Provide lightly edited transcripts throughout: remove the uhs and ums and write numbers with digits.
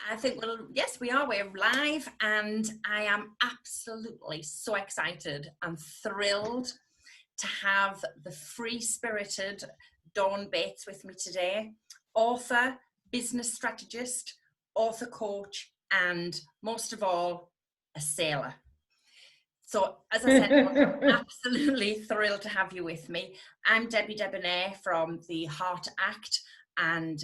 I think, well, yes, we are. We're live, and I am absolutely so excited and thrilled to have the free-spirited Dawn Bates with me today. Author, business strategist, author coach, and most of all, a sailor. So, as I said, I'm absolutely thrilled to have you with me. I'm Debbie Debonaire from the Heartact, and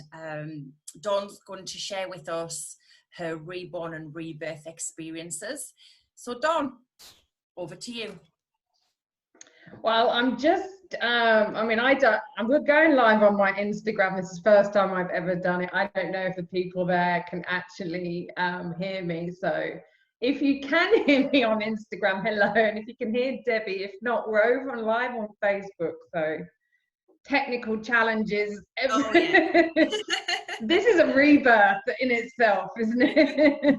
Dawn's going to share with us her reborn and rebirth experiences. So, Dawn, over to you. Well, I'm just, we're going live on my Instagram. This is the first time I've ever done it. I don't know if the people there can actually hear me. So if you can hear me on Instagram, hello. And if you can hear Debbie, if not, we're over on live on Facebook. So technical challenges. Oh, yeah. This is a rebirth in itself, isn't it?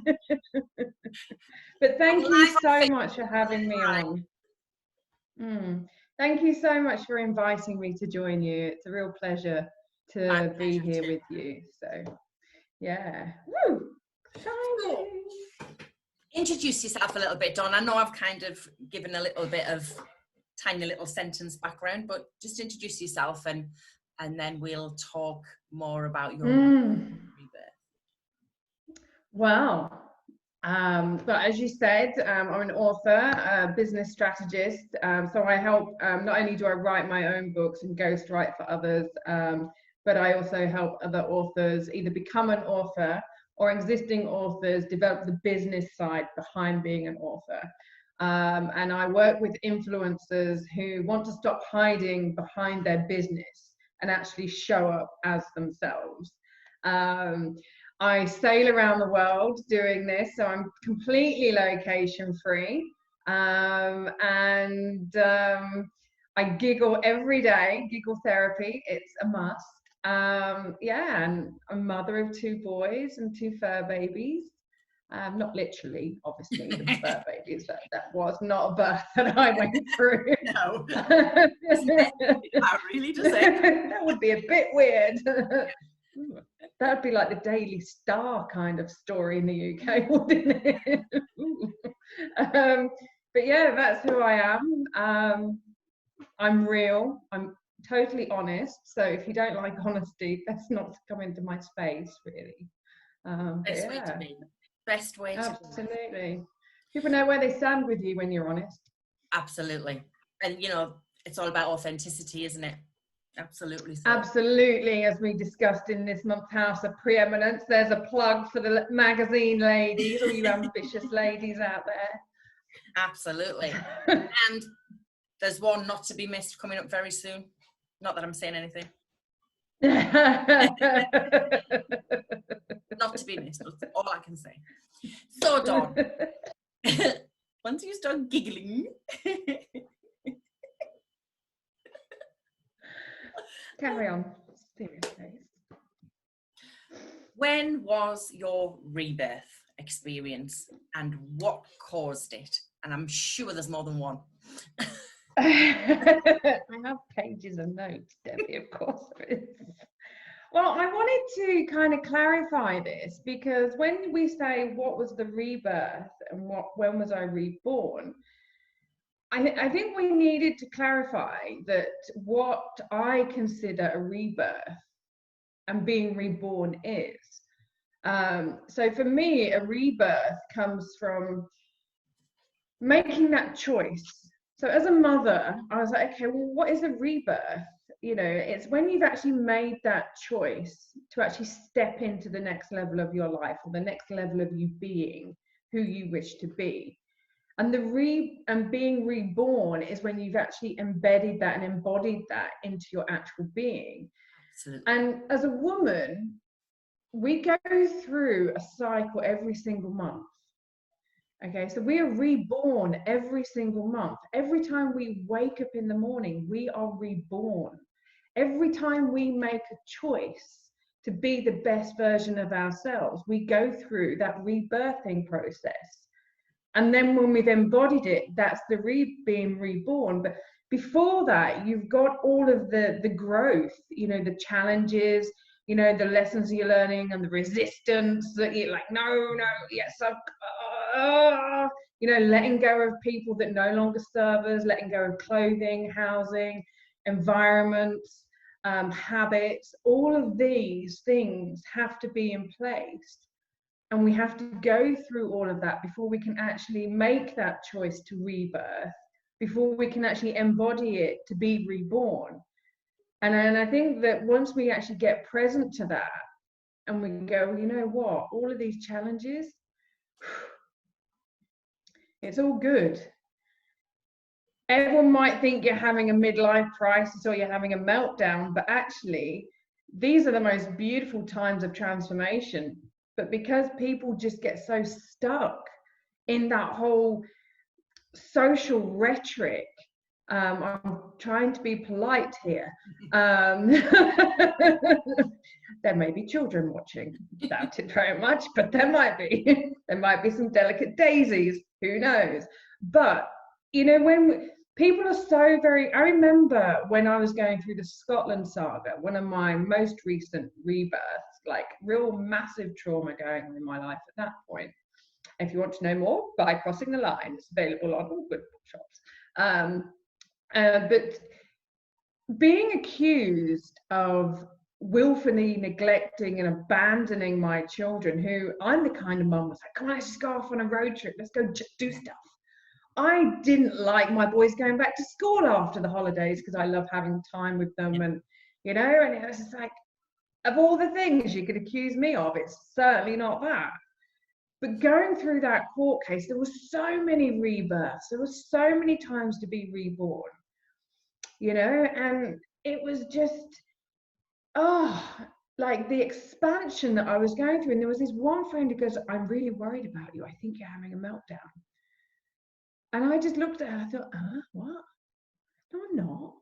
But thank you so much for having me on. Thank you so much for inviting me to join you. It's a real pleasure to be here with you. So, yeah. Woo! So, introduce yourself a little bit, Dawn. I know I've kind of given a little bit of tiny little sentence background, but just introduce yourself and then we'll talk more about your rebirth. Wow. But as you said, I'm an author, a business strategist. So I help, not only do I write my own books and ghostwrite for others, but I also help other authors either become an author or existing authors develop the business side behind being an author. And I work with influencers who want to stop hiding behind their business and actually show up as themselves. I sail around the world doing this, so I'm completely location free. I giggle every day, giggle therapy, it's a must. Yeah, and I'm a mother of 2 boys and 2 fur babies. Not literally, obviously, the fur babies, that was not a birth that I went through. No. That really does it. That would be a bit weird. That would be like the Daily Star kind of story in the UK, wouldn't it? But yeah, that's who I am. I'm real. I'm totally honest. So if you don't like honesty, that's not come into my space, really. Best way to be. Best way to be. Absolutely. People know where they stand with you when you're honest. Absolutely. And, you know, it's all about authenticity, isn't it? Absolutely. So. Absolutely, as we discussed in this month's House of Preeminence, there's a plug for the magazine ladies, all you ambitious ladies out there. Absolutely. And there's one not to be missed coming up very soon. Not that I'm saying anything. Not to be missed, that's all I can say. So, Dawn, once you start giggling, carry on. Seriously. When was your rebirth experience and what caused it? And I'm sure there's more than one. I have pages of notes, Debbie, of course there is. Well, I wanted to kind of clarify this because when we say what was the rebirth and when was I reborn, I think we needed to clarify that what I consider a rebirth and being reborn is. So for me, a rebirth comes from making that choice. So as a mother, I was like, okay, well, what is a rebirth? You know, it's when you've actually made that choice to actually step into the next level of your life or the next level of you being who you wish to be. And being reborn is when you've actually embedded that and embodied that into your actual being. Absolutely. And as a woman, we go through a cycle every single month. Okay, so we are reborn every single month. Every time we wake up in the morning, we are reborn. Every time we make a choice to be the best version of ourselves, we go through that rebirthing process. And then when we've embodied it, that's the being reborn. But before that, you've got all of the growth, you know, the challenges, you know, the lessons you're learning and the resistance that you're like, no, yes, you know, letting go of people that no longer serve us, letting go of clothing, housing, environments, habits. All of these things have to be in place. And we have to go through all of that before we can actually make that choice to rebirth, before we can actually embody it to be reborn. And I think that once we actually get present to that and we go, you know what, all of these challenges, it's all good. Everyone might think you're having a midlife crisis or you're having a meltdown, but actually, these are the most beautiful times of transformation. But because people just get so stuck in that whole social rhetoric, I'm trying to be polite here. There may be children watching, doubt it very much, but there might be. There might be some delicate daisies, who knows? But, you know, when people are so I remember when I was going through the Scotland saga, one of my most recent rebirths, like real massive trauma going on in my life at that point. If you want to know more, By Crossing the Line, it's available on all good bookshops. But being accused of willfully neglecting and abandoning my children, who I'm the kind of mum was like, come on, let's just go off on a road trip, let's go do stuff. I didn't like my boys going back to school after the holidays because I love having time with them, and you know, and it was just like, of all the things you could accuse me of, it's certainly not that. But going through that court case, there were so many rebirths, there were so many times to be reborn, you know, and it was just, like the expansion that I was going through. And there was this one friend who goes, I'm really worried about you. I think you're having a meltdown. And I just looked at her, I thought, what? No, I'm not.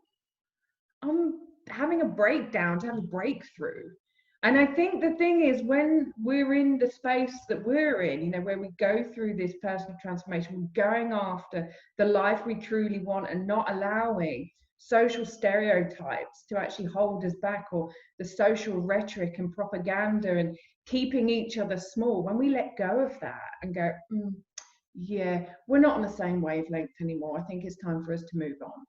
I'm having a breakdown, to have a breakthrough. And I think the thing is, when we're in the space that we're in, you know, where we go through this personal transformation, we're going after the life we truly want and not allowing social stereotypes to actually hold us back, or the social rhetoric and propaganda and keeping each other small. When we let go of that and go, yeah, we're not on the same wavelength anymore, I think it's time for us to move on.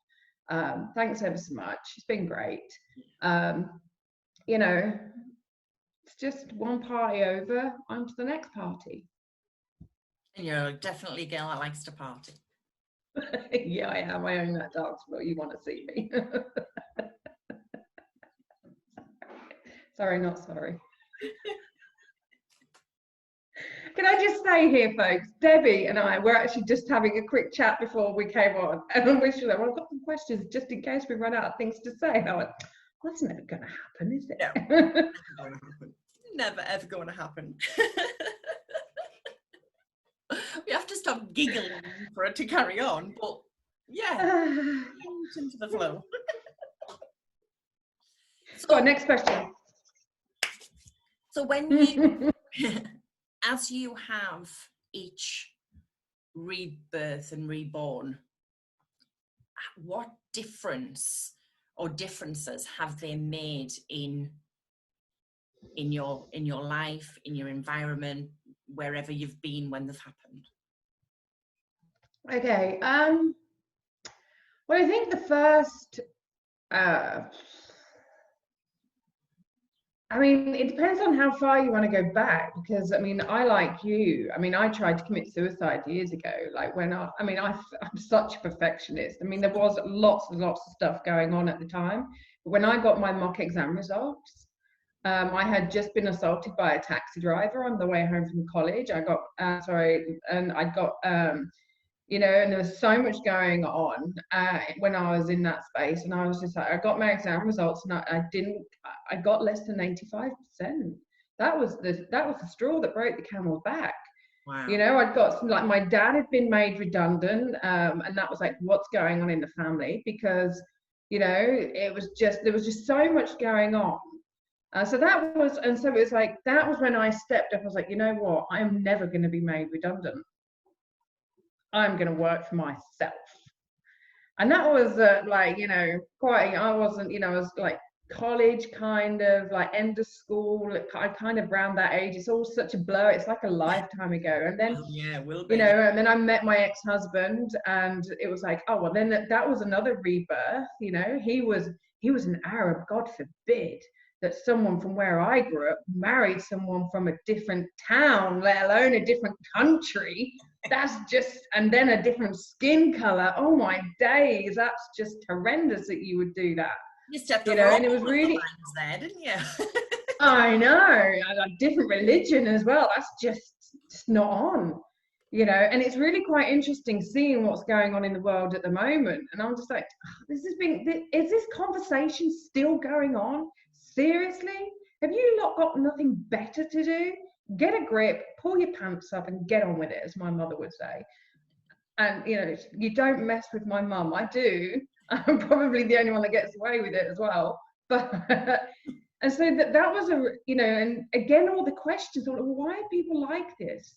Thanks ever so much. It's been great. You know, it's just one party over, on to the next party. And you're definitely a girl that likes to party. Yeah, I am. I own that dance floor. You want to see me. Sorry, not sorry. Can I just say here, folks, Debbie and I were actually just having a quick chat before we came on, and I wish that I've got some questions just in case we run out of things to say. And I went, well, that's never going to happen, is it? No, never ever going to happen. We have to stop giggling for it to carry on, but yeah, into the flow. So, next question. So when you, as you have each rebirth and reborn, what difference or differences have they made in your life, in your environment, wherever you've been when they've happened? Okay. Well, I think the first, I mean, it depends on how far you want to go back, because I mean, I, like you, I mean, I tried to commit suicide years ago. Like when I'm such a perfectionist. I mean, there was lots and lots of stuff going on at the time. But when I got my mock exam results, I had just been assaulted by a taxi driver on the way home from college. I got, you know, and there was so much going on when I was in that space, and I was just like, I got my exam results, and I got less than 85%. That was the straw that broke the camel's back. Wow. You know, I'd got some, like, my dad had been made redundant, and that was like, what's going on in the family? Because, you know, there was just so much going on. So it was like, that was when I stepped up. I was like, you know what? I am never going to be made redundant. I'm going to work for myself. And that was like, you know, I wasn't, you know, I was like college, kind of like end of school, I kind of around that age. It's all such a blur. It's like a lifetime ago. And then, Yeah, it will be. you know, and then I met my ex-husband, and it was like, oh, well, then that was another rebirth. You know, he was an Arab. God forbid that someone from where I grew up married someone from a different town, let alone a different country. That's just, and then a different skin color. Oh my days, that's just horrendous that you would do that. You stepped You know, over and it was all really, the lines there, didn't you? I know, a different religion as well. That's just not on, you know. And it's really quite interesting seeing what's going on in the world at the moment. And I'm just like, oh, is this conversation still going on? Seriously? Have you not got nothing better to do? Get a grip, pull your pants up and get on with it, as my mother would say. And, you know, you don't mess with my mum. I do. I'm probably the only one that gets away with it as well. But, and so that was you know, and again, all the questions, why are people like this?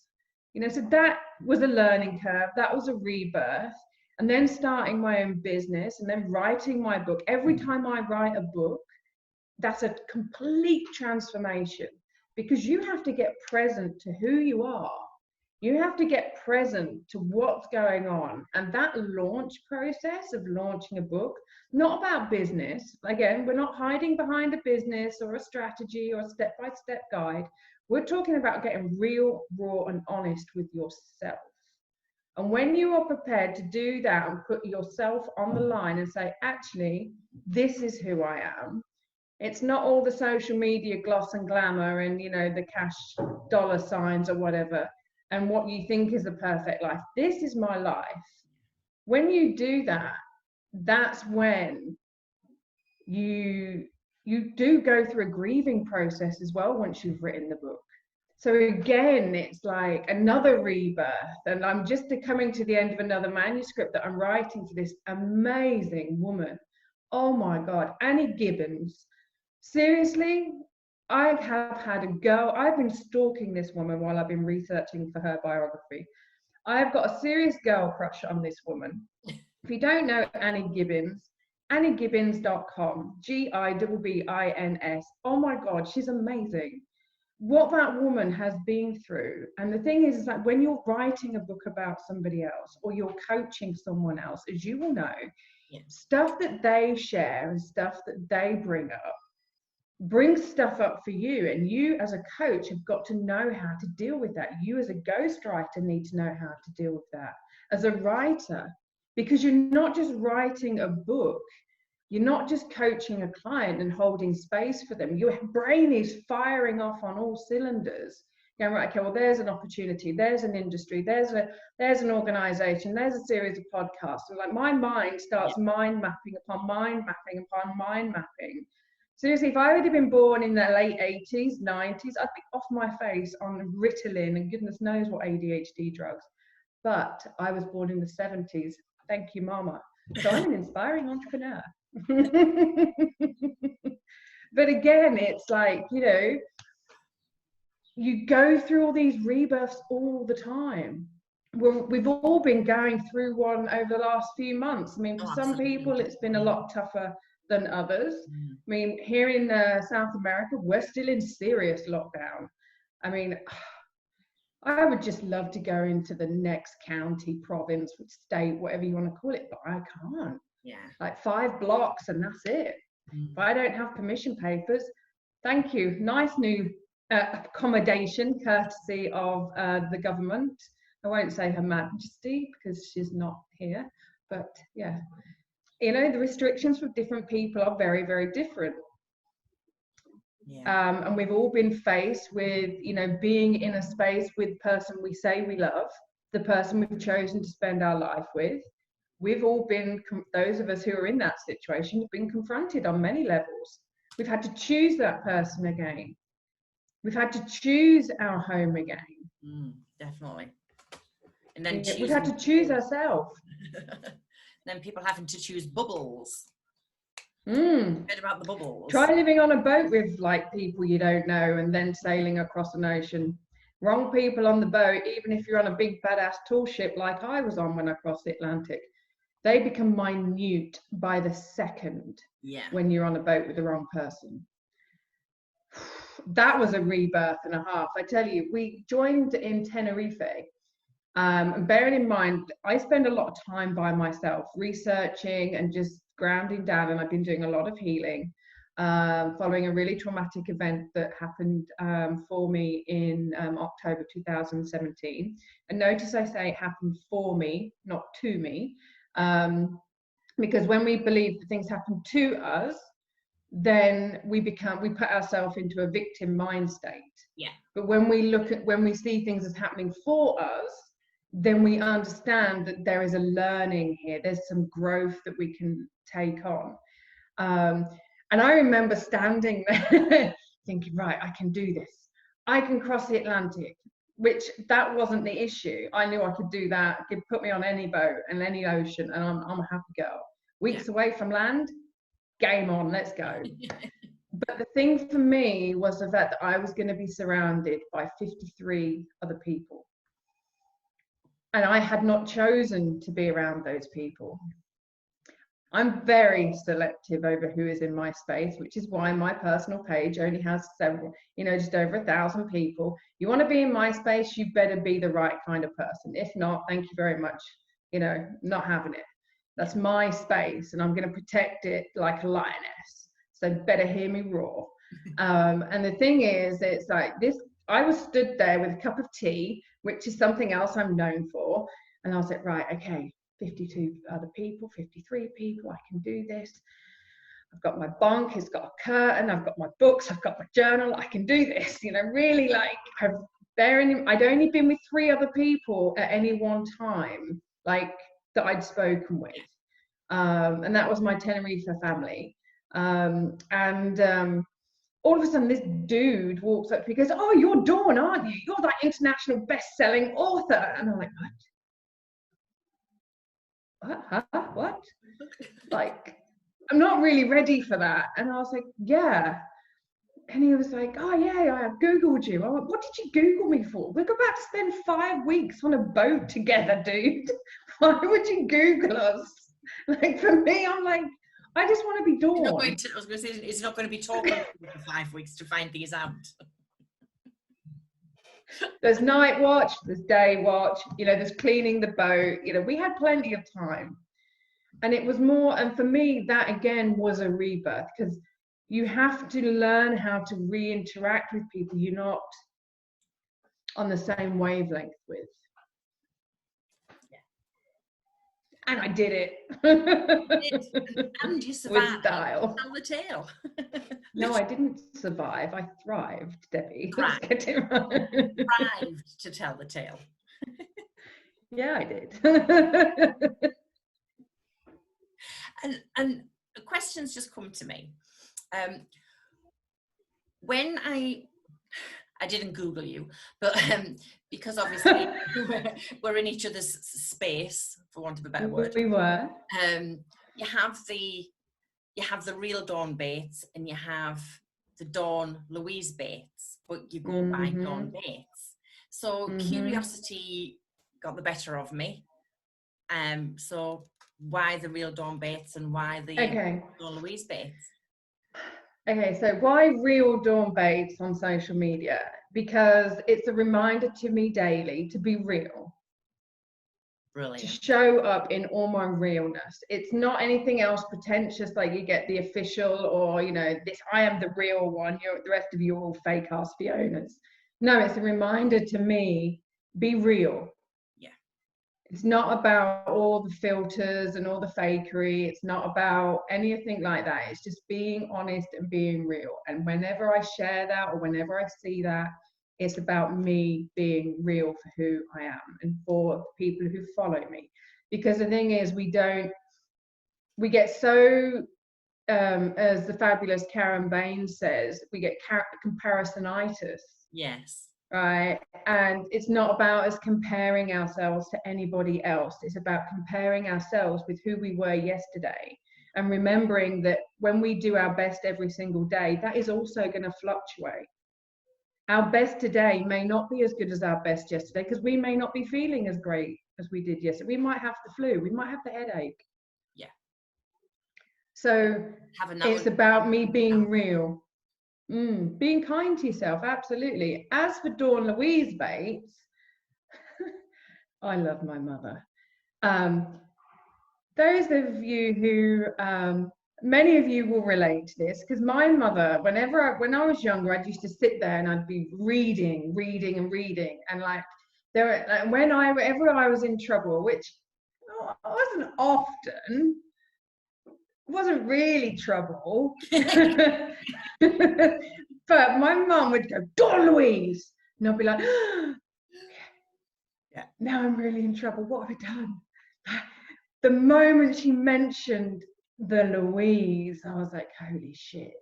You know, so that was a learning curve. That was a rebirth. And then starting my own business and then writing my book. Every time I write a book, that's a complete transformation, because you have to get present to who you are. You have to get present to what's going on. And that launch process of launching a book, not about business. Again, we're not hiding behind a business or a strategy or a step-by-step guide. We're talking about getting real, raw, and honest with yourself. And when you are prepared to do that and put yourself on the line and say, actually, this is who I am. It's not all the social media gloss and glamour and, you know, the cash dollar signs or whatever, and what you think is the perfect life. This is my life. When you do that, that's when you do go through a grieving process as well once you've written the book. So again, it's like another rebirth. And I'm just coming to the end of another manuscript that I'm writing for this amazing woman. Oh my God, Annie Gibbons. Seriously, I have had a go. I've been stalking this woman while I've been researching for her biography. I've got a serious girl crush on this woman. If you don't know Annie Gibbons, anniegibbons.com, Gibbins. Oh my God, she's amazing. What that woman has been through. And the thing is that when you're writing a book about somebody else or you're coaching someone else, as you will know, stuff that they share and stuff that they bring up brings stuff up for you, and you as a coach have got to know how to deal with that. You as a ghostwriter need to know how to deal with that as a writer, because you're not just writing a book, you're not just coaching a client and holding space for them. Your brain is firing off on all cylinders, going, right, okay, well, there's an opportunity, there's an industry, there's an organization, there's a series of podcasts. And like my mind starts mind mapping upon mind mapping upon mind mapping. Seriously, if I would have been born in the late 80s, 90s, I'd be off my face on Ritalin and goodness knows what ADHD drugs. But I was born in the 70s. Thank you, Mama. So I'm an inspiring entrepreneur. But again, it's like, you know, you go through all these rebirths all the time. We've all been going through one over the last few months. I mean, for some people, it's been a lot tougher than others. I mean, here in South America, we're still in serious lockdown. I mean, I would just love to go into the next county, province, state, whatever you want to call it, but I can't. Yeah. Like 5 blocks and that's it. If I don't have permission papers, thank you. Nice new accommodation, courtesy of the government. I won't say Her Majesty because she's not here, but yeah. You know, the restrictions for different people are very, very different. Yeah. And we've all been faced with, you know, being in a space with the person we say we love, the person we've chosen to spend our life with. We've all been, those of us who are in that situation, have been confronted on many levels. We've had to choose that person again. We've had to choose our home again. Definitely. And then we've had to choose ourselves. Then people having to choose bubbles. Heard about the bubbles. Try living on a boat with like people you don't know and then sailing across an ocean. Wrong people on the boat, even if you're on a big badass tall ship like I was on when I crossed the Atlantic, they become minute by the second. when you're on a boat with the wrong person. That was a rebirth and a half. I tell you, we joined in Tenerife. And bearing in mind, I spend a lot of time by myself researching and just grounding down, and I've been doing a lot of healing, following a really traumatic event that happened for me in October 2017. And notice I say it happened for me, not to me, because when we believe that things happen to us, then we put ourselves into a victim mind state. Yeah. But when we see things as happening for us, then we understand that there is a learning here. There's some growth that we can take on. And I remember standing there thinking, right, I can do this. I can cross the Atlantic, which that wasn't the issue. I knew I could do that. It could put me on any boat and any ocean, and I'm a happy girl. Weeks away from land, game on, let's go. But the thing for me was the fact that I was going to be surrounded by 53 other people. And I had not chosen to be around those people. I'm very selective over who is in my space, which is why my personal page only has several, just over 1,000 people. You want to be in my space, you better be the right kind of person. If not, thank you very much, not having it. That's my space, and I'm going to protect it like a lioness. So better hear me roar. And the thing is, it's like this, I was stood there with a cup of tea, which is something else I'm known for. And I was like, right, okay, 52 other people, 53 people, I can do this. I've got my bunk, it's got a curtain, I've got my books, I've got my journal, I can do this. Really like, I'd only been with 3 other people at any one time, like that I'd spoken with. And that was my Tenerife family. All of a sudden, this dude walks up to me and goes, "Oh, you're Dawn, aren't you? You're that international best-selling author." And I'm like, "What? Huh? What?" Like, I'm not really ready for that. And I was like, "Yeah." And he was like, "Oh, yeah, I have Googled you." I went, "What did you Google me for? We're about to spend 5 weeks on a boat together, dude. Why would you Google us?" Like, for me, I'm like, I just want to be Dawn. I was going to say, it's not going to be talking for 5 weeks to find these out. There's night watch, there's day watch, there's cleaning the boat. We had plenty of time. And it was more, and for me, that again was a rebirth, because you have to learn how to re-interact with people you're not on the same wavelength with. And I did it. And you survived. With style. Tell the tale. No, I didn't survive. I thrived, Debbie. Right. Let's get it right. Thrived to tell the tale. Yeah, I did. And questions just come to me. When I didn't Google you, but because obviously we're in each other's space, for want of a better word. We were. You have the real Dawn Bates, and you have the Dawn Louise Bates, but you go by Dawn Bates. So curiosity got the better of me. So why the real Dawn Bates and why the Dawn Louise Bates? Okay, so why real Dawn Bates on social media? Because it's a reminder to me daily to be real. Brilliant. To show up in all my realness. It's not anything else pretentious, like you get the official or, this, I am the real one, the rest of you are all fake ass Fionas. No, it's a reminder to me, be real. Yeah. It's not about all the filters and all the fakery. It's not about anything like that. It's just being honest and being real. And whenever I share that or whenever I see that, it's about me being real for who I am and for people who follow me. Because the thing is, we get so, as the fabulous Karen Bain says, we get comparisonitis. Yes. Right. And it's not about us comparing ourselves to anybody else. It's about comparing ourselves with who we were yesterday. And remembering that when we do our best every single day, that is also going to fluctuate. Our best today may not be as good as our best yesterday, because we may not be feeling as great as we did yesterday. We might have the flu. We might have the headache. Yeah. So Having that it's about me being real. Being kind to yourself, absolutely. As for Dawn Louise Bates, I love my mother. Those of you who, many of you will relate to this, because my mother, when I was younger, I'd used to sit there and I'd be reading, and like whenever I was in trouble, which wasn't often, wasn't really trouble, but my mum would go, Dawn Louise, and I'd be like, yeah, now I'm really in trouble. What have I done? The moment she mentioned the Louise, I was like, holy shit,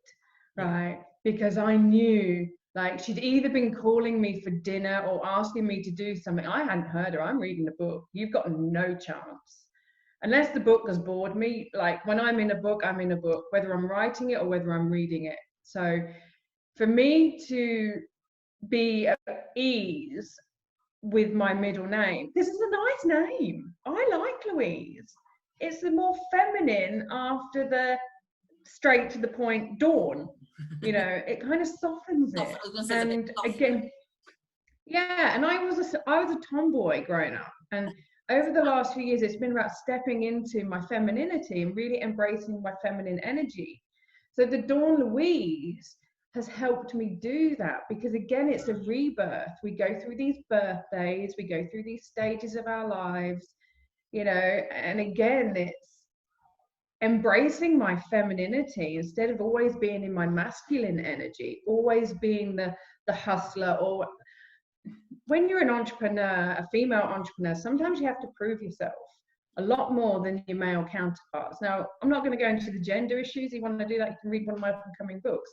right? Because I knew, like, she'd either been calling me for dinner or asking me to do something. I hadn't heard her. I'm reading a book. You've got no chance. Unless the book has bored me. Like, when I'm in a book, I'm in a book, whether I'm writing it or whether I'm reading it. So for me to be at ease with my middle name, this is a nice name. I like Louise. It's the more feminine after the straight to the point Dawn. You know, it kind of softens it. And again, yeah, and I was a tomboy growing up, and over the last few years, it's been about stepping into my femininity and really embracing my feminine energy. So the Dawn Louise has helped me do that, because again, it's a rebirth. We go through these birthdays, we go through these stages of our lives, you know, and again, it's embracing my femininity instead of always being in my masculine energy, always being the hustler. Or when you're an entrepreneur, a female entrepreneur, sometimes you have to prove yourself a lot more than your male counterparts. Now, I'm not going to go into the gender issues. If you want to do that, you can read one of my upcoming books.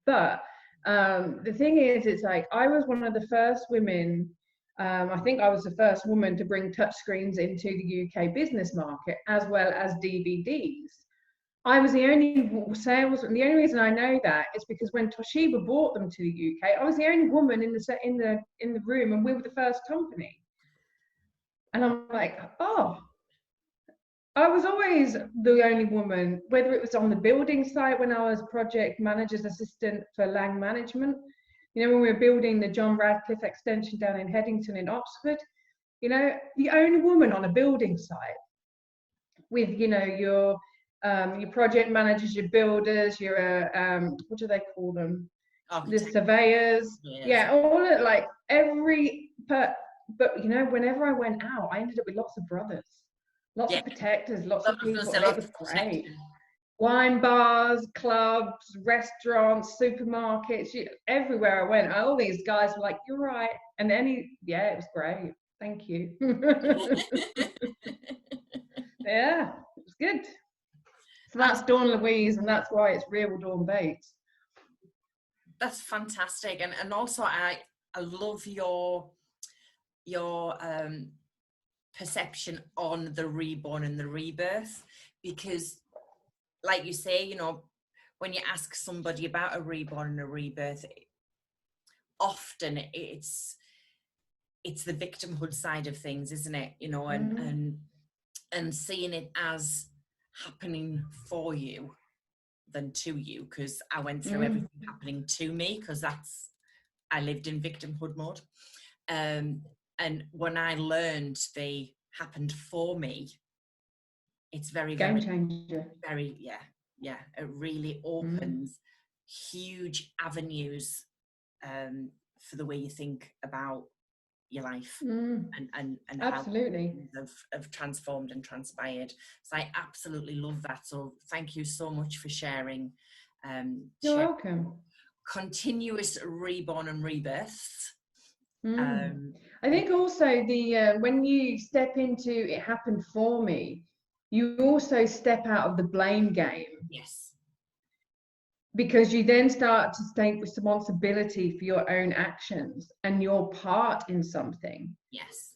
But the thing is, it's like, I was one of the first women, I think I was the first woman to bring touchscreens into the UK business market, as well as DVDs. I was the only salesman. The only reason I know that is because when Toshiba bought them to the UK, I was the only woman in the room, and we were the first company. And I'm like, oh, I was always the only woman, whether it was on the building site when I was project manager's assistant for Lang Management, you know, when we were building the John Radcliffe extension down in Headington in Oxford, you know, the only woman on a building site with, you know, your project managers, your builders, your, what do they call them? The surveyors. Yeah, all of, like, but, you know, whenever I went out, I ended up with lots of brothers. Lots of protectors, lots of people. It was great. Wine bars, clubs, restaurants, supermarkets, everywhere I went, all these guys were like, you're right. And yeah, it was great. Thank you. Yeah, it was good. So that's Dawn Louise, and that's why it's real Dawn Bates. That's fantastic. And also I love your perception on the reborn and the rebirth, because like you say, you know, when you ask somebody about a reborn and a rebirth, often it's the victimhood side of things, isn't it? You know, and seeing it as happening for you than to you, because I went through everything happening to me, because I lived in victimhood mode. And when I learned they happened for me, it's very, game changer. Very, yeah. It really opens huge avenues for the way you think about your life and absolutely how have transformed and transpired. So I absolutely love that. So thank you so much for sharing. You're welcome. Continuous reborn and rebirth. I think also when you step into it happened for me, you also step out of the blame game. Yes. Because you then start to take responsibility for your own actions and your part in something. Yes.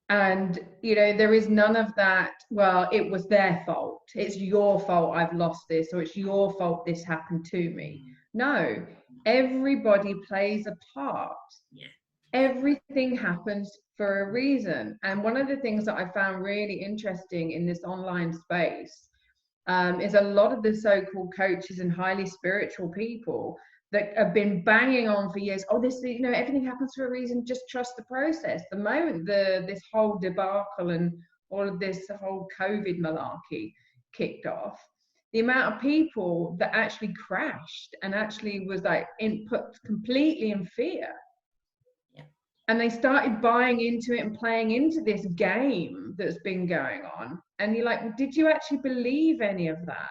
And, you know, there is none of that, well, it was their fault. It's your fault I've lost this, or it's your fault this happened to me. No, everybody plays a part. Yeah. Everything happens for a reason. And one of the things that I found really interesting in this online space, is a lot of the so-called coaches and highly spiritual people that have been banging on for years. Oh, this, you know, everything happens for a reason. Just trust the process. The moment this whole debacle and all of this whole COVID malarkey kicked off, the amount of people that actually crashed and actually was like put completely in fear. Yeah. And they started buying into it and playing into this game that's been going on. And you're like, well, did you actually believe any of that?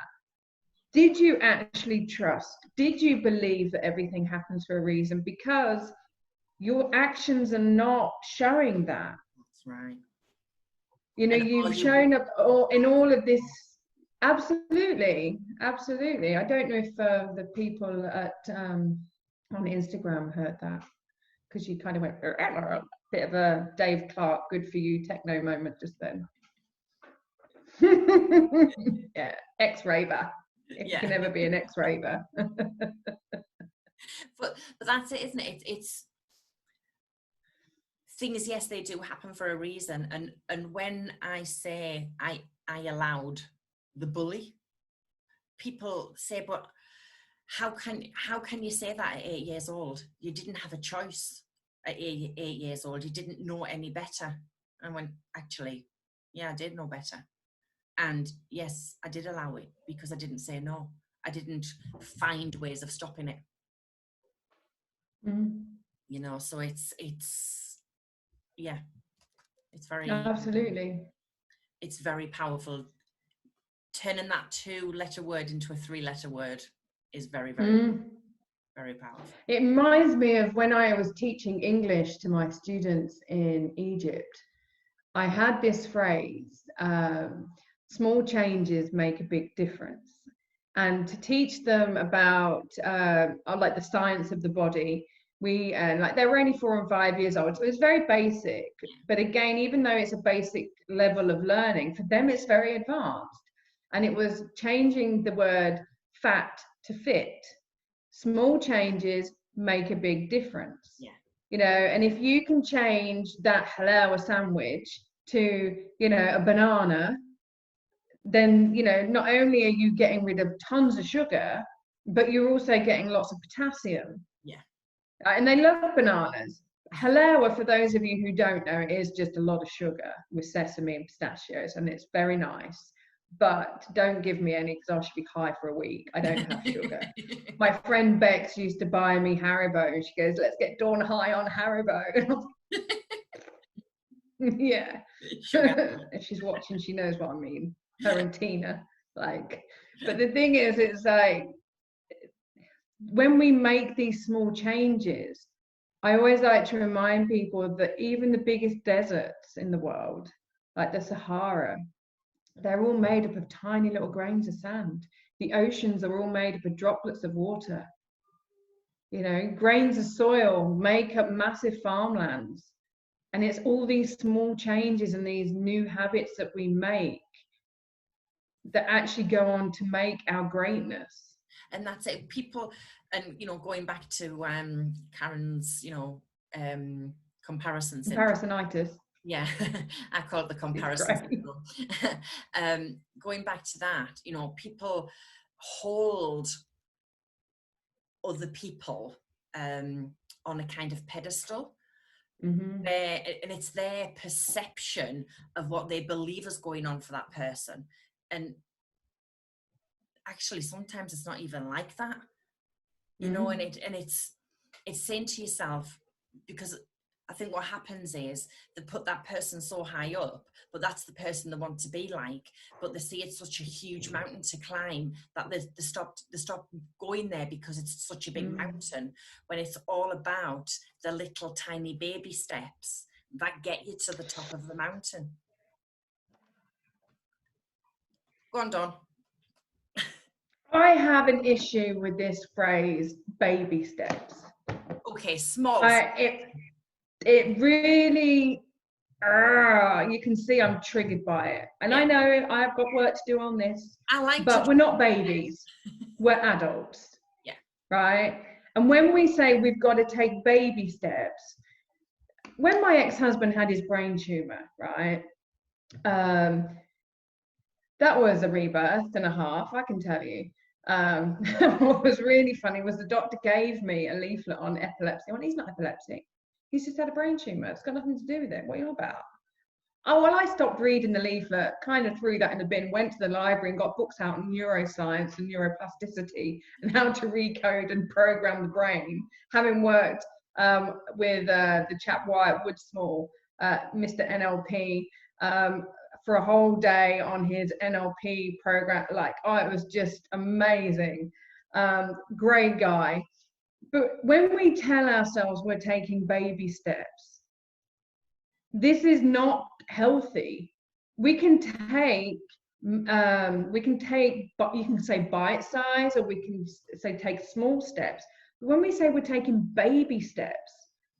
Did you actually trust? Did you believe that everything happens for a reason? Because your actions are not showing that. That's right. You know, you've shown up in all of this. Absolutely, absolutely. I don't know if the people at on Instagram heard that, because you kind of went a bit of a Dave Clark, good for you techno moment just then. Yeah, ex-raver. If you can ever be an ex-raver. But that's it, isn't it? It's things, yes, they do happen for a reason. And when I say I allowed the bully, people say, but how can you say that at 8 years old? You didn't have a choice at 8 years old. You didn't know any better. And I went, actually, yeah, I did know better. And yes, I did allow it because I didn't say no. I didn't find ways of stopping it. Mm. You know, so it's yeah, it's very, absolutely, it's very powerful. Turning that 2-letter word into a 3-letter word is very, very, very powerful. It reminds me of when I was teaching English to my students in Egypt. I had this phrase, small changes make a big difference. And to teach them about like the science of the body, we like they were only 4 and 5 years old, so it was very basic. But again, even though it's a basic level of learning, for them it's very advanced. And it was changing the word fat to fit. Small changes make a big difference. Yeah. You know, and if you can change that halal sandwich to, you know, a banana, then, you know, not only are you getting rid of tons of sugar, but you're also getting lots of potassium. Yeah. And they love bananas. Halal, for those of you who don't know, is just a lot of sugar with sesame and pistachios, and it's very nice. But don't give me any, because I should be high for a week. I don't have sugar. My friend Bex used to buy me Haribo. She goes, let's get Dawn high on Haribo. Yeah. If she's watching, she knows what I mean. Her and Tina. Like, but the thing is, it's like, when we make these small changes, I always like to remind people that even the biggest deserts in the world, like the Sahara, they're all made up of tiny little grains of sand. The oceans are all made up of droplets of water. You know, grains of soil make up massive farmlands. And it's all these small changes and these new habits that we make that actually go on to make our greatness. And that's it. People, and, you know, going back to Karen's, you know, comparison syndrome. Comparisonitis. Yeah, I call it the comparison syndrome. Going back to that, you know, people hold other people on a kind of pedestal. Mm-hmm. And it's their perception of what they believe is going on for that person. And actually, sometimes it's not even like that, you know, and it's saying to yourself, because I think what happens is they put that person so high up, but that's the person they want to be like, but they see it's such a huge mountain to climb that they stop going there because it's such a big mountain, when it's all about the little tiny baby steps that get you to the top of the mountain. Go on, Dawn. I have an issue with this phrase, baby steps. Okay, small. It really, you can see I'm triggered by it. And I know I've got work to do on this, but we're not babies, we're adults. Yeah. Right? And when we say we've got to take baby steps, when my ex-husband had his brain tumor, right? That was a rebirth and a half, I can tell you. What was really funny was the doctor gave me a leaflet on epilepsy. I went, he's not epileptic. He's just had a brain tumor. It's got nothing to do with it. What are you about? Oh, well, I stopped reading the leaflet, kind of threw that in the bin, went to the library and got books out on neuroscience and neuroplasticity and how to recode and program the brain, having worked with the chap Wyatt Woodsmall, Mr. NLP, for a whole day on his NLP program. Like, oh, it was just amazing. Great guy. But when we tell ourselves we're taking baby steps, this is not healthy. We can take, you can say bite size, or we can say take small steps. But when we say we're taking baby steps,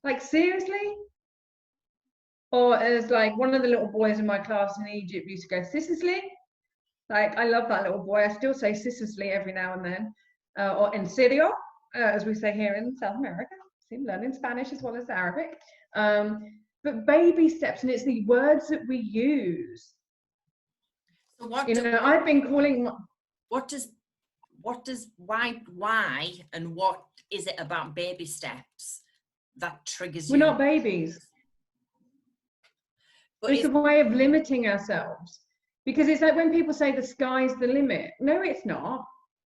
like seriously? Or as like one of the little boys in my class in Egypt used to go, Sicily. Like, I love that little boy. I still say Sicily every now and then. Or en serio, as we say here in South America. See, learning Spanish as well as Arabic. But baby steps, and it's the words that we use. So what I've been calling. Why and what is it about baby steps that triggers you? We're not babies. But it's a way of limiting ourselves. Because it's like when people say the sky's the limit. No, it's not.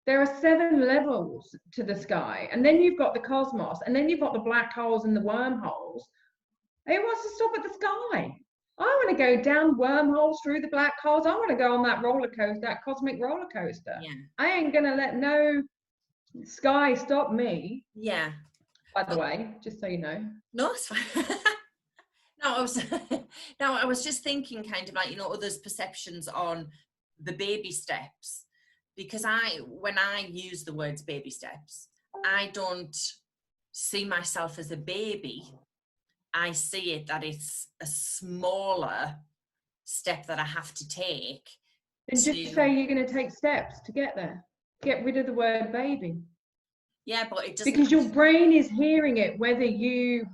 There are 7 levels to the sky. And then you've got the cosmos. And then you've got the black holes and the wormholes. Who wants to stop at the sky? I want to go down wormholes through the black holes. I want to go on that roller coaster, that cosmic roller coaster. Yeah. I ain't going to let no sky stop me. Yeah. By the way, just so you know. No, it's fine. I was just thinking kind of like, others' perceptions on the baby steps. Because when I use the words baby steps, I don't see myself as a baby. I see it that it's a smaller step that I have to take. And just say you're going to take steps to get there. Get rid of the word baby. Yeah, but it doesn't. Because your brain is hearing it, whether you,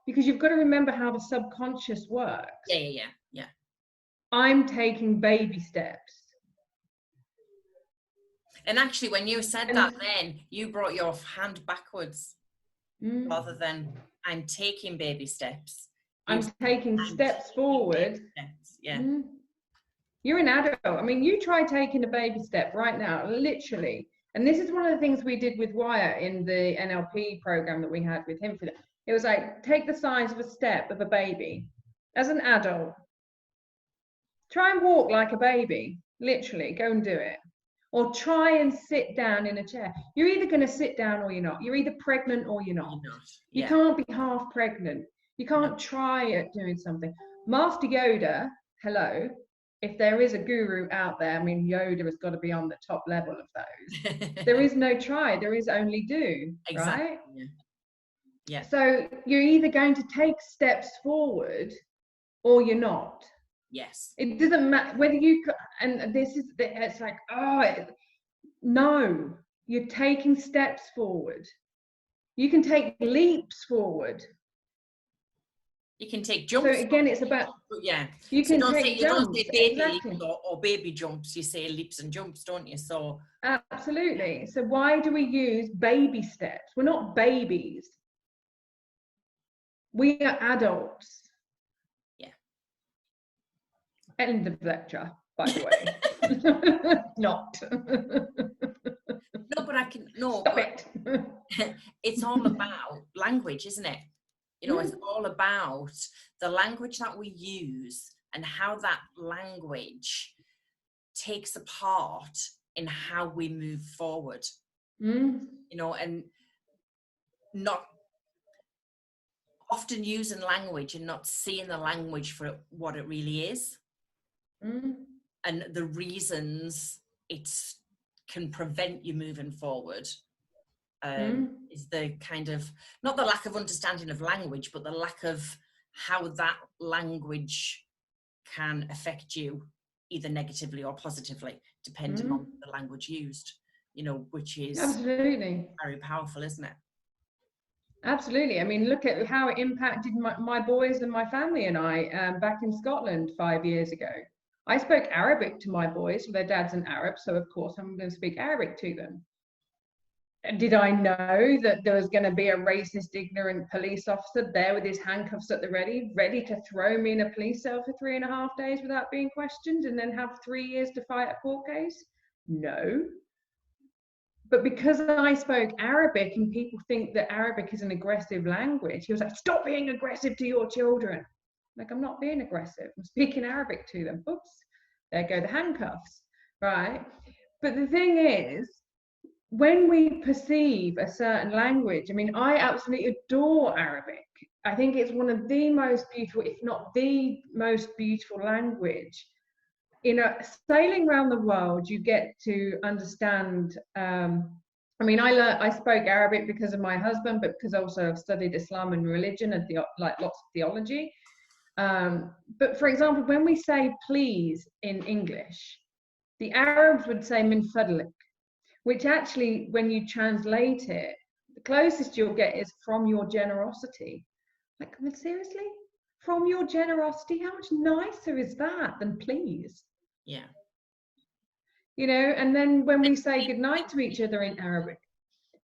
because you've got to remember how the subconscious works. Yeah. I'm taking baby steps. And actually, when you said that, then you brought your hand backwards rather than I'm taking baby steps. I'm taking steps forward. Steps. Yeah. You're an adult. I mean, you try taking a baby step right now, literally. And this is one of the things we did with Wyatt in the NLP program that we had with him. It was like, take the size of a step of a baby. As an adult, try and walk like a baby. Literally, go and do it. Or try and sit down in a chair. You're either going to sit down or you're not. You're either pregnant or you're not. You can't be half pregnant. You can't try at doing something. Master Yoda, hello. If there is a guru out there, I mean, Yoda has got to be on the top level of those. There is no try. There is only do. Exactly. Right? Yeah. So you're either going to take steps forward or you're not. Yes. It doesn't matter whether you, and this is, it's like, no, you're taking steps forward. You can take leaps forward. You can take jumps. So again, it's about, you can take jumps. You don't say baby leaps or baby jumps, you say leaps and jumps, don't you? So absolutely. So why do we use baby steps? We're not babies. We are adults. End of lecture, by the way. Not. No, but I can. No, stop it. It's all about language, isn't it? It's all about the language that we use and how that language takes a part in how we move forward. And not often using language and not seeing the language for what it really is. And the reasons it can prevent you moving forward is the kind of, not the lack of understanding of language, but the lack of how that language can affect you either negatively or positively, depending on the language used, which is absolutely very powerful, isn't it? Absolutely. I mean, look at how it impacted my boys and my family and I back in Scotland 5 years ago. I spoke Arabic to my boys. Their dad's an Arab, so of course I'm going to speak Arabic to them. Did I know that there was going to be a racist, ignorant police officer there with his handcuffs at the ready to throw me in a police cell for 3.5 days without being questioned and then have 3 years to fight a court case? No. But because I spoke Arabic and people think that Arabic is an aggressive language, he was like, stop being aggressive to your children. Like, I'm not being aggressive. I'm speaking Arabic to them. Oops, there go the handcuffs, right? But the thing is, when we perceive a certain language, I mean, I absolutely adore Arabic. I think it's one of the most beautiful, if not the most beautiful language. You know, sailing around the world, you get to understand. I mean, I spoke Arabic because of my husband, but because also I've studied Islam and religion and like lots of theology. But for example, when we say please in English, the Arabs would say min fadlik, which actually, when you translate it, the closest you'll get is from your generosity. Like, I mean, seriously? From your generosity? How much nicer is that than please? Yeah. You know, and then when we say goodnight to each other in Arabic,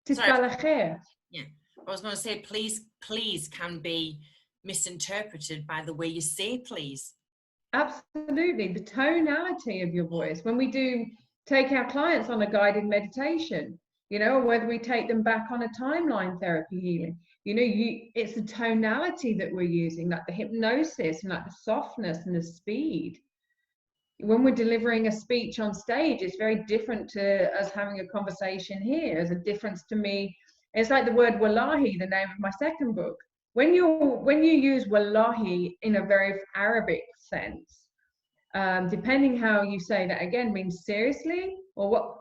tisbah khair. Yeah. I was going to say, please can be misinterpreted by the way you say please. Absolutely. The tonality of your voice. When we do take our clients on a guided meditation, you know, or whether we take them back on a timeline therapy healing, you know, it's the tonality that we're using, like the hypnosis and like the softness and the speed. When we're delivering a speech on stage, it's very different to us having a conversation here. There's a difference to me. It's like the word wallahi, the name of my second book. When you use wallahi in a very Arabic sense, depending how you say that, again, means seriously or what,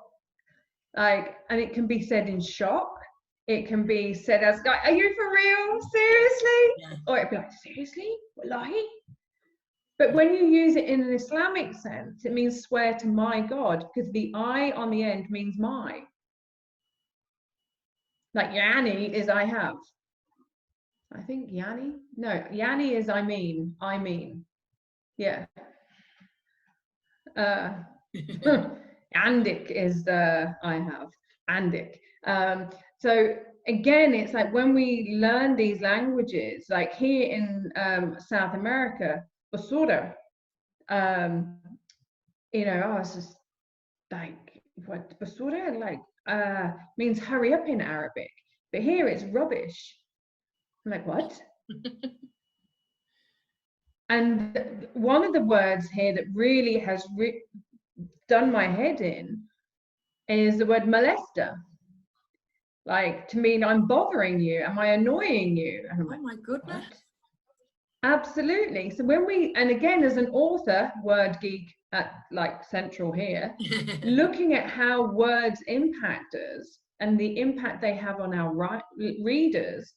like, and it can be said in shock. It can be said as, like, are you for real? Seriously? Yeah. Or it'd be like, seriously? Wallahi? But when you use it in an Islamic sense, it means swear to my God, because the I on the end means my. Like yani is I have. I think yani? No, yani is I mean. Yeah. Andik is I have. Andik. So again, it's like when we learn these languages, like here in South America, basura, you know, I was just like, what, basura? Like, means hurry up in Arabic. But here it's rubbish. I'm like, what? And one of the words here that really has done my head in is the word molester. Like, to mean I'm bothering you. Am I annoying you? And I'm like, oh my goodness. what? Absolutely. So when we, and again, as an author, word geek at like Central here, looking at how words impact us and the impact they have on our readers,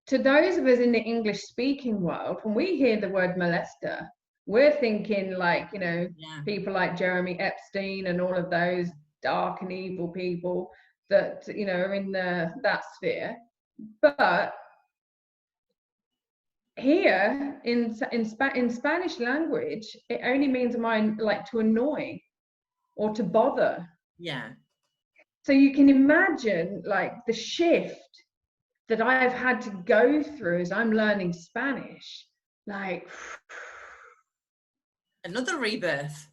to those of us in the English speaking world, when we hear the word molester, we're thinking like, you know, people like Jeremy Epstein and all of those dark and evil people that, you know, are in that sphere. But here in Spanish language, it only means like to annoy or to bother. Yeah. So you can imagine like the shift that I've had to go through as I'm learning Spanish. Like, another rebirth.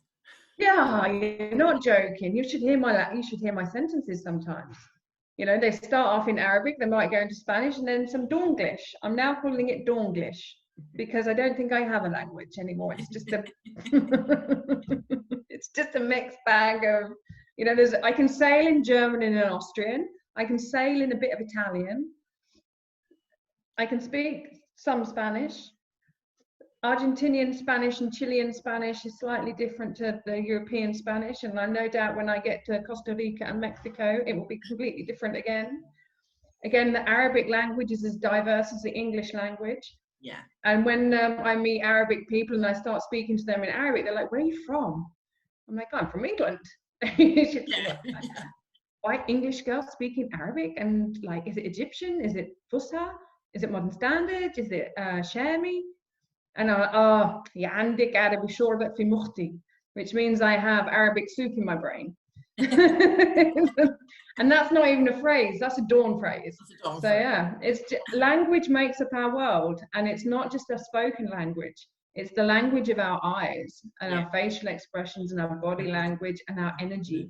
Yeah, you're not joking. You should hear my sentences sometimes. You know, they start off in Arabic, they might go into Spanish, and then some Donglish. I'm now calling it Donglish because I don't think I have a language anymore. It's just a it's just a mixed bag of, you know, I can sail in German and in Austrian. I can sail in a bit of Italian. I can speak some Spanish. Argentinian Spanish and Chilean Spanish is slightly different to the European Spanish, and I no doubt when I get to Costa Rica and Mexico, it will be completely different again. Again, the Arabic language is as diverse as the English language. Yeah. And when I meet Arabic people and I start speaking to them in Arabic, they're like, where are you from? I'm like, I'm from England. White English girl speaking Arabic? And like, is it Egyptian? Is it Fusha? Is it Modern Standard? Is it Shami? And yandik Arabi shorbat fi mukhti, which means I have Arabic soup in my brain. And that's not even a phrase, that's a dawn phrase. So yeah, language makes up our world, and it's not just a spoken language, it's the language of our eyes and our facial expressions and our body language and our energy.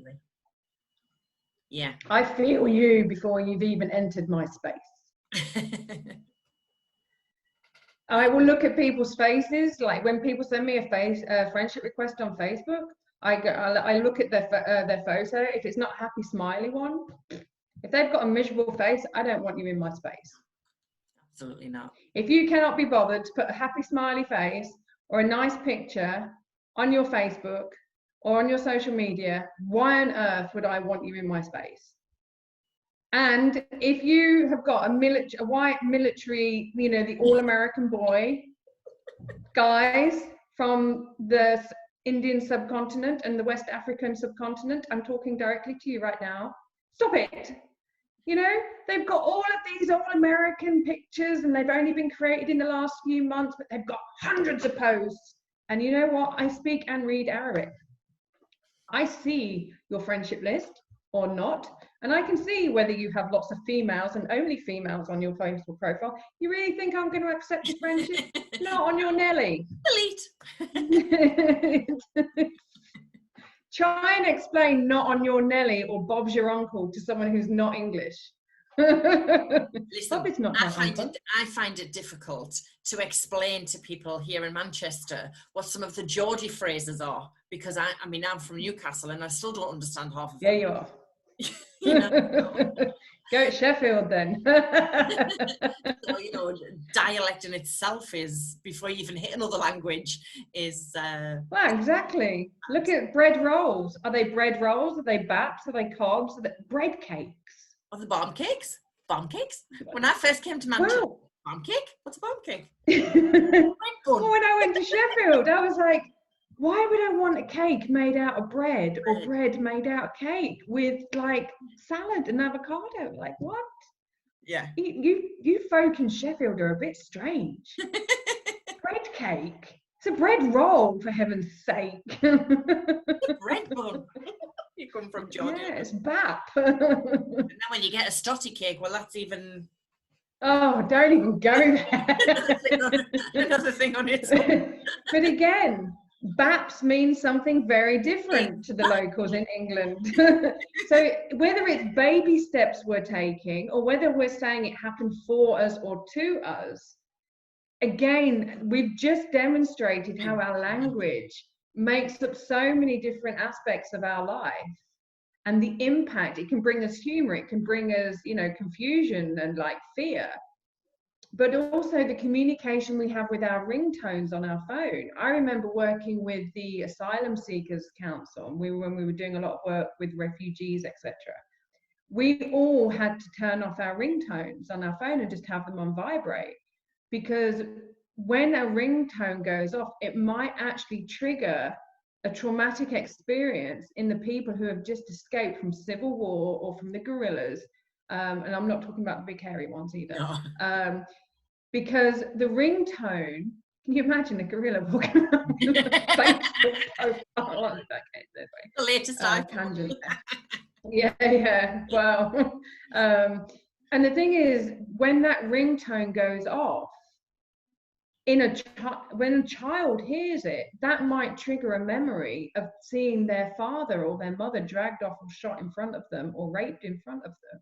Yeah, I feel you before you've even entered my space. I will look at people's faces, like when people send me a friendship request on Facebook, I look at their photo. If it's not a happy smiley one, if they've got a miserable face, I don't want you in my space. Absolutely not. If you cannot be bothered to put a happy smiley face or a nice picture on your Facebook or on your social media, why on earth would I want you in my space? And if you have got a white military, you know, the all-American boy, guys from the Indian subcontinent and the West African subcontinent, I'm talking directly to you right now, stop it. You know, they've got all of these all-American pictures and they've only been created in the last few months, but they've got hundreds of posts. And you know what? I speak and read Arabic. I see your friendship list or not, and I can see whether you have lots of females and only females on your Facebook profile. You really think I'm going to accept your friendship? Not on your Nelly. Delete. Try and explain not on your Nelly or Bob's your uncle to someone who's not English. Listen, I find it difficult to explain to people here in Manchester what some of the Geordie phrases are, because I mean, I'm from Newcastle and I still don't understand half of them. Yeah, you are. You know? Go to Sheffield then. So, you know, dialect in itself is, before you even hit another language, is... Well, exactly. Look at bread rolls. Are they bread rolls? Are they baps? Are they cobs? Are they bread cakes? Are the bomb cakes? Bomb cakes? When I first came to Manchester, bomb cake? What's a bomb cake? Well, when I went to Sheffield, I was like, why would I want a cake made out of bread or bread made out of cake with like salad and avocado? Like, what? Yeah. You folk in Sheffield are a bit strange. Bread cake. It's a bread roll, for heaven's sake. Bread bun. You come from Jordan. Yeah, it's bap. And then when you get a stotty cake, well, that's even... Oh, don't even go there. Another thing on its own. But again, baps means something very different to the locals in England. So whether it's baby steps we're taking or whether we're saying it happened for us or to us, again, we've just demonstrated how our language makes up so many different aspects of our life, and the impact it can bring us. Humor, it can bring us, you know, confusion and like fear, but also the communication we have with our ringtones on our phone. I remember working with the Asylum Seekers Council, and when we were doing a lot of work with refugees, etc. We all had to turn off our ringtones on our phone and just have them on vibrate, because when a ringtone goes off, it might actually trigger a traumatic experience in the people who have just escaped from civil war or from the guerrillas. And I'm not talking about the big hairy ones either. No. Because the ringtone, can you imagine a gorilla walking around with a Facebook profile? The latest tangent. Yeah, wow. And the thing is, when that ringtone goes off, when a child hears it, that might trigger a memory of seeing their father or their mother dragged off or shot in front of them or raped in front of them.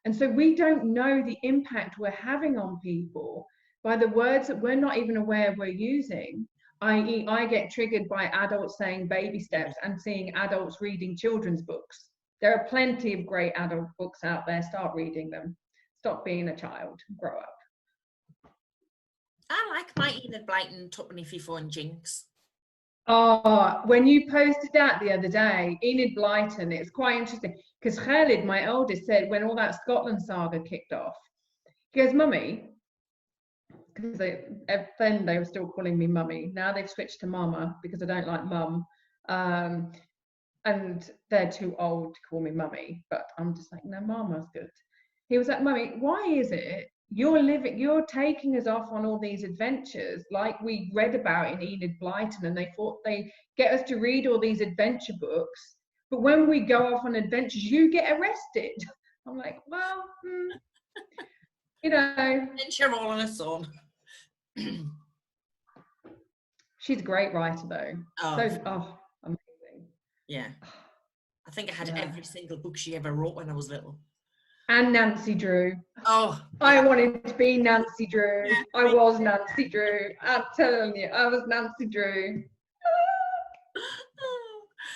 And so we don't know the impact we're having on people by the words that we're not even aware we're using, i.e. I get triggered by adults saying baby steps and seeing adults reading children's books. There are plenty of great adult books out there. Start reading them. Stop being a child. Grow up. I like my Enid Blyton Tuppenny Fifo and Jinx. Oh, when you posted that the other day, Enid Blyton, it's quite interesting because Khalid, my oldest, said when all that Scotland saga kicked off, he goes, Mummy, because then they were still calling me Mummy. Now they've switched to Mama because I don't like Mum. And they're too old to call me Mummy, but I'm just like, no, Mama's good. He was like, Mummy, why is it you're taking us off on all these adventures like we read about in Enid Blyton, and they thought they get us to read all these adventure books, but when we go off on adventures you get arrested. I'm like, well, you know, Adventure all on its own. she's a great writer though. Amazing. Yeah, I think I had every single book she ever wrote when I was little. And Nancy Drew. Oh, I wanted to be Nancy Drew. Yeah. I was Nancy Drew. I'm telling you, I was Nancy Drew.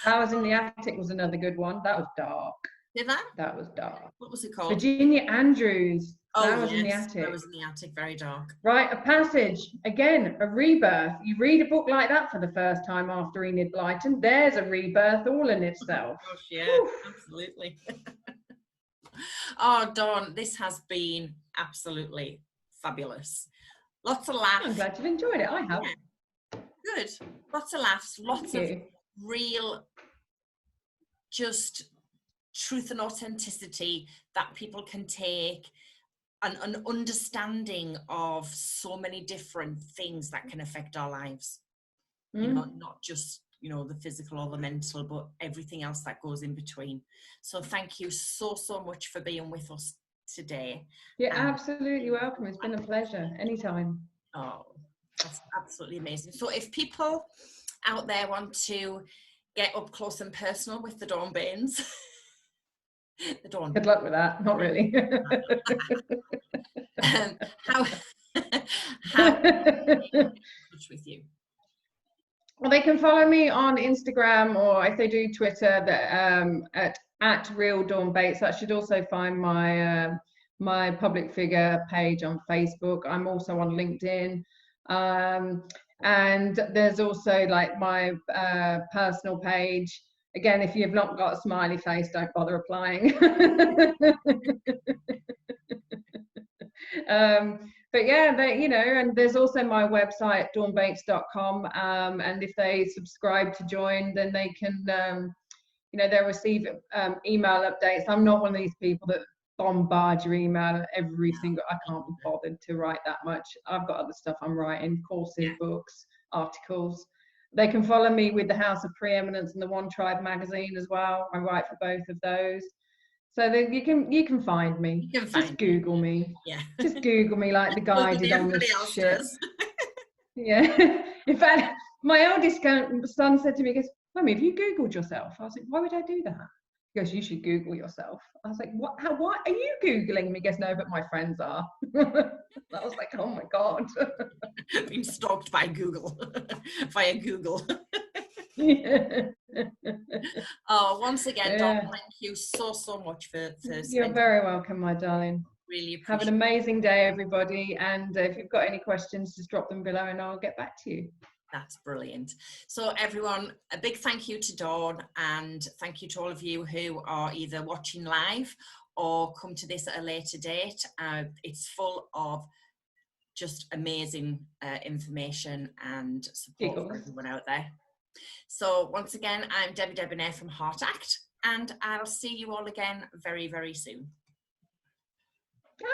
Hours in the Attic was another good one. That was dark. Did that? That was dark. What was it called? Virginia Andrews. Hours in the Attic. Hours in the Attic, very dark. Right, A Passage. Again, a rebirth. You read a book like that for the first time after Enid Blyton, there's a rebirth all in itself. Oh, gosh, yeah, absolutely. Oh, Dawn, this has been absolutely fabulous. Lots of laughs. I'm glad you've enjoyed it. I have. Yeah. Good. Lots of laughs. Lots of real, just truth and authenticity that people can take, and an understanding of so many different things that can affect our lives. You know, not just, you know, the physical or the mental, but everything else that goes in between. So thank you so much for being with us today. You're absolutely welcome. It's been a pleasure. Anytime. Oh, that's absolutely amazing. So if people out there want to get up close and personal with the Dawn Baines, good luck with that. Not really. How in touch with you? Well, they can follow me on Instagram, or if they do Twitter, that at Real Dawn Bates. That should also find my my public figure page on Facebook. I'm also on LinkedIn, and there's also like my personal page. Again, if you've not got a smiley face, don't bother applying. But yeah, you know, and there's also my website, dawnbates.com, and if they subscribe to join, then they can, you know, they'll receive email updates. I'm not one of these people that bombard your email every single, I can't be bothered to write that much. I've got other stuff I'm writing, courses, books, articles. They can follow me with the House of Preeminence and the One Tribe magazine as well. I write for both of those. So that you can find me. Just Google me. Yeah. Just Google me like the guy did on this shit. Yeah. In fact, my eldest son said to me, he goes, "Mummy, have you Googled yourself?" I was like, "Why would I do that?" He goes, "You should Google yourself." I was like, "What? How? Why are you Googling me?" He goes, "No, but my friends are." I was like, "Oh my God." Been stalked by Google, via Google. Yeah. Oh, once again, Dawn, thank you so much for You're very welcome, my darling. Really appreciate it. Have an amazing day, everybody. And if you've got any questions, just drop them below and I'll get back to you. That's brilliant. So everyone, a big thank you to Dawn, and thank you to all of you who are either watching live or come to this at a later date. It's full of just amazing information and support for everyone out there. So once again, I'm Debbie Debonaire from Heartact, and I'll see you all again very, very soon. Ciao.